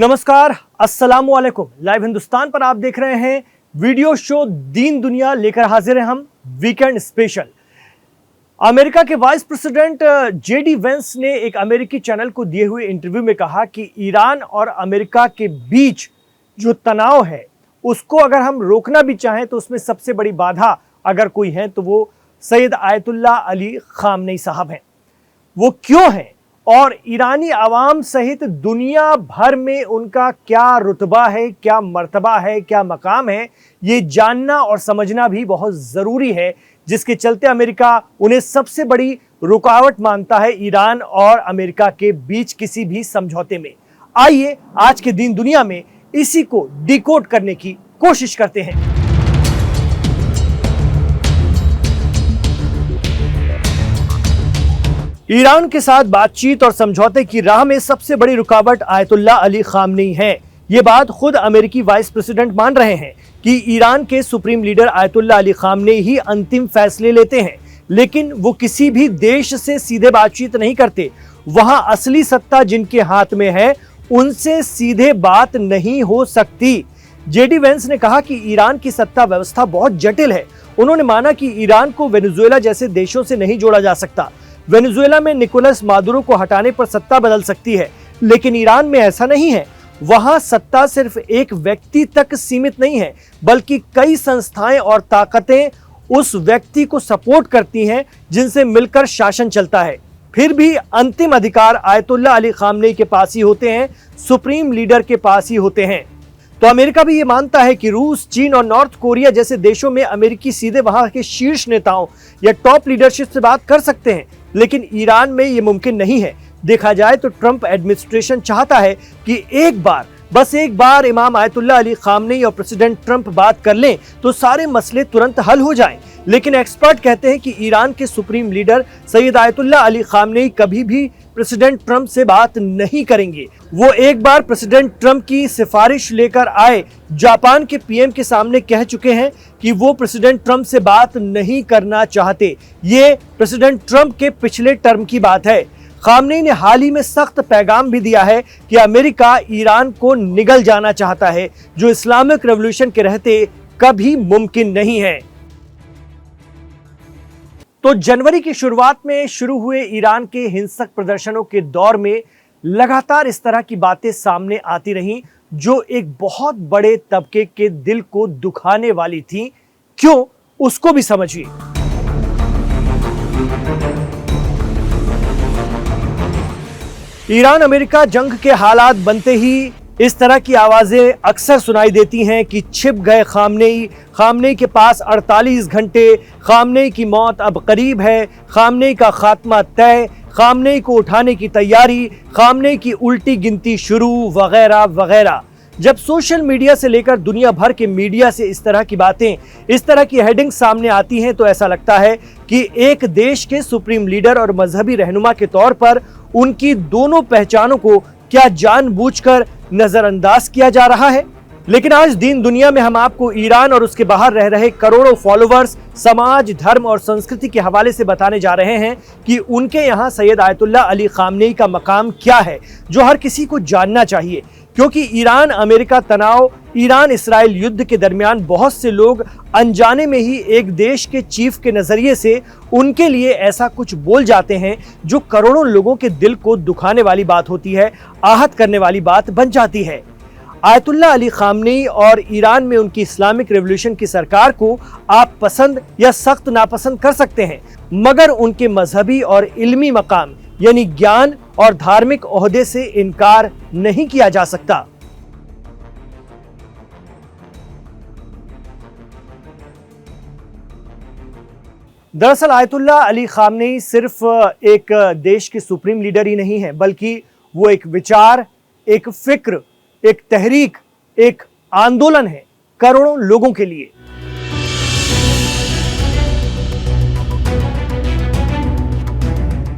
नमस्कार, अस्सलामु अलैकुम। लाइव हिंदुस्तान पर आप देख रहे हैं वीडियो शो दीन दुनिया, लेकर हाजिर हैं हम वीकेंड स्पेशल। अमेरिका के वाइस प्रेसिडेंट जेडी वेंस ने एक अमेरिकी चैनल को दिए हुए इंटरव्यू में कहा कि ईरान और अमेरिका के बीच जो तनाव है उसको अगर हम रोकना भी चाहें तो उसमें सबसे बड़ी बाधा अगर कोई है तो वो सैयद आयतुल्लाह अली खामनेई साहब हैं। वो क्यों हैं और ईरानी आवाम सहित दुनिया भर में उनका क्या रुतबा है, क्या मर्तबा है, क्या मकाम है, ये जानना और समझना भी बहुत ज़रूरी है, जिसके चलते अमेरिका उन्हें सबसे बड़ी रुकावट मानता है ईरान और अमेरिका के बीच किसी भी समझौते में। आइए आज के दिन दुनिया में इसी को डिकोड करने की कोशिश करते हैं। ईरान के साथ बातचीत और समझौते की राह में सबसे बड़ी रुकावट आयतुल्लाह अली खामनेई है। ये बात खुद अमेरिकी वाइस प्रेसिडेंट मान रहे हैं कि ईरान के supreme leader Ayatollah Ali Khamenei ही अंतिम फैसले लेते हैं, लेकिन वो किसी भी देश से सीधे बातचीत नहीं करते। वहां असली सत्ता जिनके हाथ में है उनसे सीधे बात नहीं हो सकती। जेडी वेंस ने कहा कि ईरान की सत्ता व्यवस्था बहुत जटिल है। उन्होंने माना कि ईरान को वेनेजुएला जैसे देशों से नहीं जोड़ा जा सकता। वेनेजुएला में निकोलस मादुरो को हटाने पर सत्ता बदल सकती है, लेकिन ईरान में ऐसा नहीं है। वहां सत्ता सिर्फ एक व्यक्ति तक सीमित नहीं है, बल्कि कई संस्थाएं और ताकतें उस व्यक्ति को सपोर्ट करती हैं जिनसे मिलकर शासन चलता है। फिर भी अंतिम अधिकार आयतुल्लाह अली खामनेई के पास ही होते हैं, सुप्रीम लीडर के पास ही होते हैं। तो अमेरिका भी ये मानता है कि रूस, चीन और नॉर्थ कोरिया जैसे देशों में अमेरिकी सीधे वहां के शीर्ष नेताओं या टॉप लीडरशिप से बात कर सकते हैं, लेकिन ईरान में ये मुमकिन नहीं है। देखा जाए तो ट्रंप एडमिनिस्ट्रेशन चाहता है कि बस एक बार इमाम आयतुल्लाह अली खामनेई और प्रेसिडेंट ट्रंप बात कर लें तो सारे मसले तुरंत हल हो जाएं। लेकिन एक्सपर्ट कहते हैं कि ईरान के supreme leader Syed Ayatollah Ali Khamenei कभी भी प्रेसिडेंट ट्रंप से बात नहीं करेंगे। वो एक बार प्रेसिडेंट ट्रंप की सिफारिश लेकर आए जापान के पीएम के सामने कह चुके हैं कि वो प्रेसिडेंट ट्रंप से बात नहीं करना चाहते। ये प्रेसिडेंट ट्रंप के पिछले टर्म की बात है। खामनेई ने हाल ही में सख्त पैगाम भी दिया है कि अमेरिका ईरान को निगल जाना चाहता है, जो इस्लामिक रेवोल्यूशन के रहते कभी मुमकिन नहीं है। तो जनवरी की शुरुआत में शुरू हुए ईरान के हिंसक प्रदर्शनों के दौर में लगातार इस तरह की बातें सामने आती रहीं, जो एक बहुत बड़े तबके के दिल को दुखाने वाली थी। क्यों, उसको भी समझिए। ईरान अमेरिका जंग के हालात बनते ही इस तरह की आवाजें अक्सर सुनाई देती हैं कि छिप गए खामनेई के पास 48 घंटे, खामनेई की मौत अब करीब है, खामनेई का खात्मा तय, खामनेई को उठाने की तैयारी, खामनेई की उल्टी गिनती शुरू, वगैरह वगैरह। जब सोशल मीडिया से लेकर दुनिया भर के मीडिया से इस तरह की बातें, इस तरह की हेडिंग सामने आती हैं तो ऐसा लगता है कि एक देश के सुप्रीम लीडर और मजहबी रहनुमा के तौर पर उनकी दोनों पहचानों को क्या जानबूझकर नजरअंदाज किया जा रहा है। लेकिन आज दीन दुनिया में हम आपको ईरान और उसके बाहर रह रहे करोड़ों फॉलोअर्स, समाज, धर्म और संस्कृति के हवाले से बताने जा रहे हैं कि उनके यहाँ सैयद आयतुल्लाह अली खामनेई का मकाम क्या है, जो हर किसी को जानना चाहिए। क्योंकि ईरान अमेरिका तनाव, ईरान इसराइल युद्ध के दरमियान बहुत से लोग अनजाने में ही एक देश के चीफ के नजरिए से उनके लिए ऐसा कुछ बोल जाते हैं जो करोड़ों लोगों के दिल को दुखाने वाली बात होती है, आहत करने वाली बात बन जाती है। आयतुल्लाह अली खामनेई और ईरान में उनकी इस्लामिक रेवोल्यूशन की सरकार को आप पसंद या सख्त नापसंद कर सकते हैं, मगर उनके मजहबी और इल्मी मकाम यानी ज्ञान और धार्मिक ओहदे से इनकार नहीं किया जा सकता। दरअसल आयतुल्लाह अली खामनेई सिर्फ एक देश के सुप्रीम लीडर ही नहीं है, बल्कि वो एक विचार, एक फिक्र, एक तहरीक, एक आंदोलन है करोड़ों लोगों के लिए।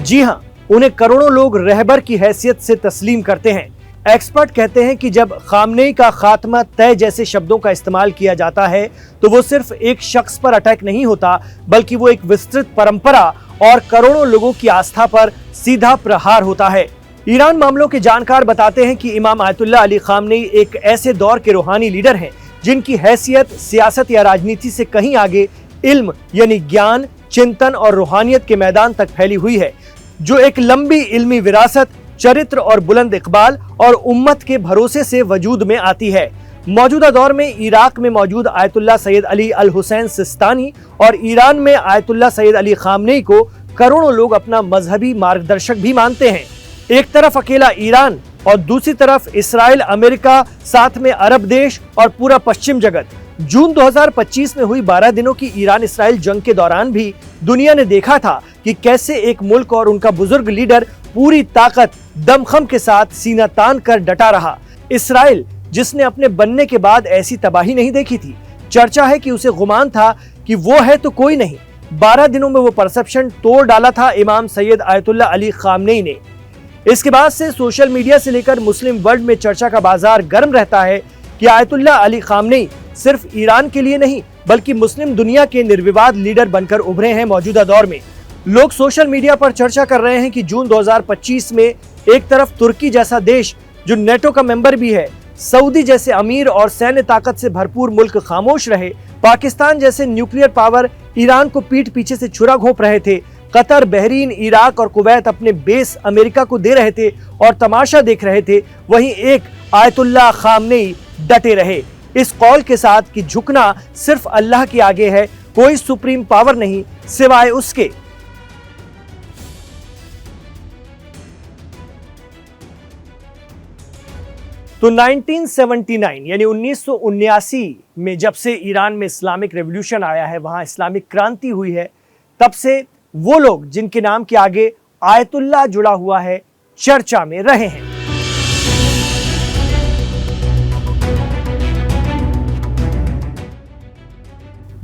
जी हां, उन्हें करोड़ों लोग रहबर की हैसियत से तस्लीम करते हैं। एक्सपर्ट कहते हैं कि जब खामनेई का खात्मा तय जैसे शब्दों का इस्तेमाल किया जाता है तो वो सिर्फ एक शख्स पर अटैक नहीं होता, बल्कि वो एक विस्तृत परंपरा और करोड़ों लोगों की आस्था पर सीधा प्रहार होता है। ईरान मामलों के जानकार बताते हैं कि इमाम आयतुल्लाह अली खामनेई एक ऐसे दौर के रूहानी लीडर हैं जिनकी हैसियत सियासत या राजनीति से कहीं आगे इल्म यानी ज्ञान, चिंतन और रूहानियत के मैदान तक फैली हुई है, जो एक लंबी इल्मी विरासत, चरित्र और बुलंद इकबाल और उम्मत के भरोसे से वजूद में आती है। मौजूदा दौर में इराक में मौजूद आयतुल्लाह सैयद अली अल हुसैन सिस्तानी और ईरान में आयतुल्लाह सैयद अली खामनेई को करोड़ों लोग अपना मजहबी मार्गदर्शक भी मानते हैं। एक तरफ अकेला ईरान और दूसरी तरफ इसराइल, अमेरिका, साथ में अरब देश और पूरा पश्चिम जगत। जून 2025 में हुई 12 दिनों की ईरान इसराइल जंग के दौरान भी दुनिया ने देखा था कि कैसे एक मुल्क और उनका बुजुर्ग लीडर पूरी ताकत दमखम के साथ सीना तान कर डटा रहा। इसराइल, जिसने अपने बनने के बाद ऐसी तबाही नहीं देखी थी, चर्चा है कि उसे गुमान था कि वो है तो कोई नहीं। 12 दिनों में वो परसेप्शन तोड़ डाला था इमाम सैयद आयतुल्लाह अली खामनेई ने। इसके बाद से सोशल मीडिया से लेकर मुस्लिम वर्ल्ड में चर्चा का बाजार गर्म रहता है कि आयतुल्लाह अली खामनेई सिर्फ ईरान के लिए नहीं बल्कि मुस्लिम दुनिया के निर्विवाद लीडर बनकर उभरे हैं। मौजूदा दौर में लोग सोशल मीडिया पर चर्चा कर रहे हैं कि जून 2025 में एक तरफ तुर्की जैसा देश जो नेटो का मेंबर भी है, सऊदी जैसे अमीर और सैन्य ताकत से भरपूर मुल्क खामोश रहे, पाकिस्तान जैसे न्यूक्लियर पावर ईरान को पीठ पीछे से छुरा घोंप रहे थे, कतर, बहरीन, इराक और कुवैत अपने बेस अमेरिका को दे रहे थे और तमाशा देख रहे थे, वहीं एक आयतुल्लाह खामनेई डटे रहे इस कौल के साथ कि झुकना सिर्फ अल्लाह के आगे है, कोई सुप्रीम पावर नहीं सिवाय उसके। तो 1979 यानी 1979 में जब से ईरान में इस्लामिक रेवोल्यूशन आया है, वहां इस्लामिक क्रांति हुई है, तब से वो लोग जिनके नाम के आगे आयतुल्लाह जुड़ा हुआ है चर्चा में रहे हैं।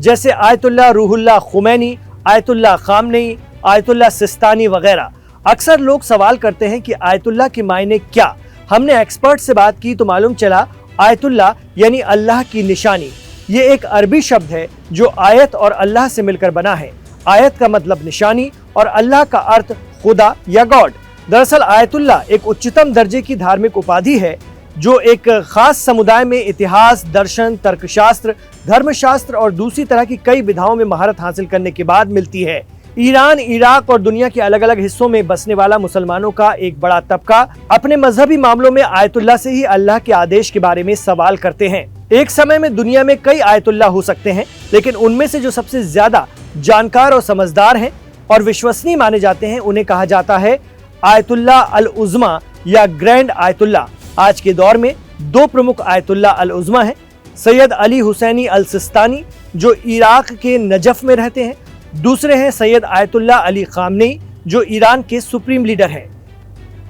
जैसे Ayatollah Ruhollah Khomeini, Ayatollah Khamenei, Ayatollah Sistani वगैरह। अक्सर लोग सवाल करते हैं कि आयतुल्लाह के मायने क्या। हमने एक्सपर्ट से बात की तो मालूम चला आयतुल्लाह यानी अल्लाह की निशानी। ये एक अरबी शब्द है जो आयत और अल्लाह से मिलकर बना है। आयत का मतलब निशानी और अल्लाह का अर्थ खुदा या गॉड। दरअसल आयतुल्लाह एक उच्चतम दर्जे की धार्मिक उपाधि है जो एक खास समुदाय में इतिहास, दर्शन, तर्कशास्त्र, धर्मशास्त्र और दूसरी तरह की कई विधाओं में महारत हासिल करने के बाद मिलती है। ईरान, इराक और दुनिया के अलग अलग हिस्सों में बसने वाला मुसलमानों का एक बड़ा तबका अपने मजहबी मामलों में आयतुल्लाह से ही अल्लाह के आदेश के बारे में सवाल करते हैं। एक समय में दुनिया में कई आयतुल्लाह हो सकते हैं, लेकिन उनमें से जो सबसे ज्यादा जानकार और समझदार हैं और विश्वसनीय माने जाते हैं, उन्हें कहा जाता है आयतुल्लाह अल उज़्मा या ग्रैंड आयतुल्लाह। आज के दौर में दो प्रमुख आयतुल्लाह अल उज़्मा हैं, सैयद अली हुसैनी अल सिस्तानी जो इराक के नजफ में रहते हैं, दूसरे हैं सैयद आयतुल्लाह अली खामनेई जो ईरान के सुप्रीम लीडर हैं,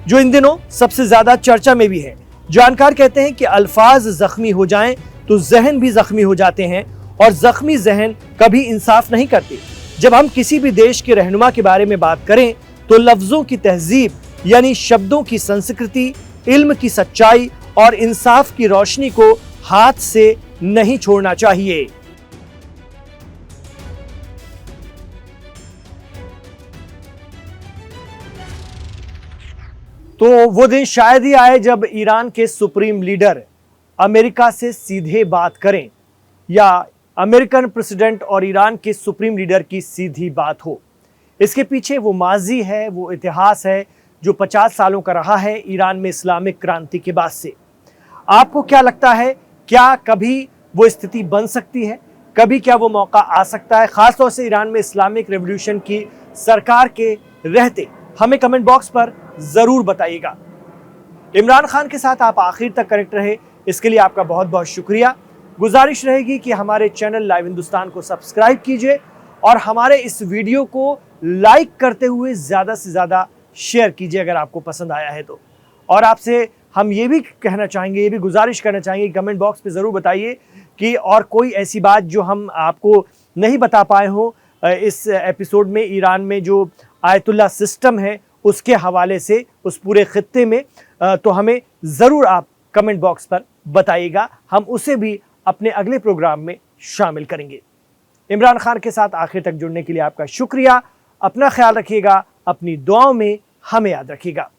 जो इन दिनों सबसे ज्यादा चर्चा में भी है। जानकार कहते हैं कि अल्फाज जख्मी हो जाएं तो जहन भी जख्मी हो जाते हैं और जख्मी जहन कभी इंसाफ नहीं करते। जब हम किसी भी देश के रहनुमा के बारे में बात करें तो लफ्जों की तहजीब यानी शब्दों की संस्कृति, इल्म की सच्चाई और इंसाफ की रोशनी को हाथ से नहीं छोड़ना चाहिए। तो वो दिन शायद ही आए जब ईरान के सुप्रीम लीडर अमेरिका से सीधे बात करें या अमेरिकन प्रेसिडेंट और ईरान के सुप्रीम लीडर की सीधी बात हो। इसके पीछे वो माजी है, वो इतिहास है जो 50 सालों का रहा है ईरान में इस्लामिक क्रांति के बाद से। आपको क्या लगता है, क्या कभी वो स्थिति बन सकती है? कभी क्या वो मौका आ सकता है, खासतौर से ईरान में इस्लामिक रेवोल्यूशन की सरकार के रहते? हमें कमेंट बॉक्स पर जरूर बताइएगा। इमरान खान के साथ आप आखिर तक कनेक्ट रहे, इसके लिए आपका बहुत बहुत शुक्रिया। गुजारिश रहेगी कि हमारे चैनल लाइव हिंदुस्तान को सब्सक्राइब कीजिए और हमारे इस वीडियो को लाइक करते हुए ज़्यादा से ज़्यादा शेयर कीजिए अगर आपको पसंद आया है तो। और आपसे हम ये भी कहना चाहेंगे, ये भी गुजारिश करना चाहेंगे, कमेंट बॉक्स पे ज़रूर बताइए कि और कोई ऐसी बात जो हम आपको नहीं बता पाए हों इस एपिसोड में, ईरान में जो आयतुल्लाह सिस्टम है उसके हवाले से उस पूरे खित्ते में, तो हमें ज़रूर आप कमेंट बॉक्स पर बताइएगा। हम उसे भी अपने अगले प्रोग्राम में शामिल करेंगे। इमरान खान के साथ आखिर तक जुड़ने के लिए आपका शुक्रिया। अपना ख्याल रखिएगा, अपनी दुआओं में हमें याद रखिएगा।